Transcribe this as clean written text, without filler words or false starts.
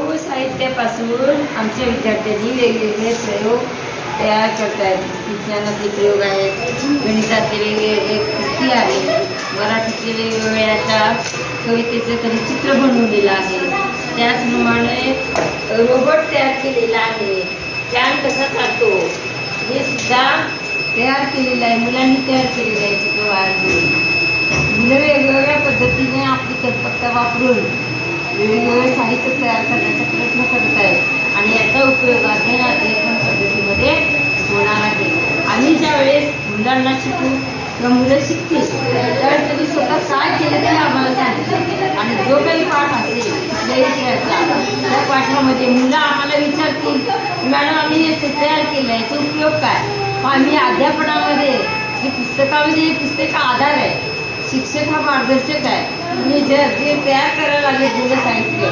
बहु साहित्यापासून आमच्या विद्यार्थ्यांनी वेगवेगळे प्रयोग तयार करतात. विज्ञानातले प्रयोग आहेत, गणितातले वेगवेगळे कृती आहे, मराठीतले वेगवेगळ्या आता कवितेचं कधी चित्र बनवलेलं आहे. त्याचप्रमाणे रोबोट तयार केलेला आहे. फॅन कसा चालतो हे सुद्धा तयार केलेलं आहे, मुलांनी तयार केलेलं आहे चित्रवाळांमध्ये. मुलं वेगवेगळ्या पद्धतीने आपली कल्पकता वापरून वेगवेगळे साहित्य तयार करण्याचा प्रयत्न करत आहेत आणि याचा उपयोग अध्ययन पद्धतीमध्ये होणार आहे. आम्ही ज्या वेळेस मुलांना शिकू किंवा मुलं शिकतील त्यावेळेस त्यांनी स्वतः काय केलं ते आम्हाला सांगितलं आणि जो काही पाठ असेल कुठल्याही विषयाचा त्या पाठामध्ये मुलं आम्हाला विचारतील की मॅडम आम्ही हे तयार केलं आहे, याचा उपयोग काय. आम्ही अध्यापनामध्ये जे पुस्तकामध्ये हे पुस्तक आधार आहे, शिक्षक हा मार्गदर्शक आहे आणि जे तयार करायला लागले जुनं साहित्य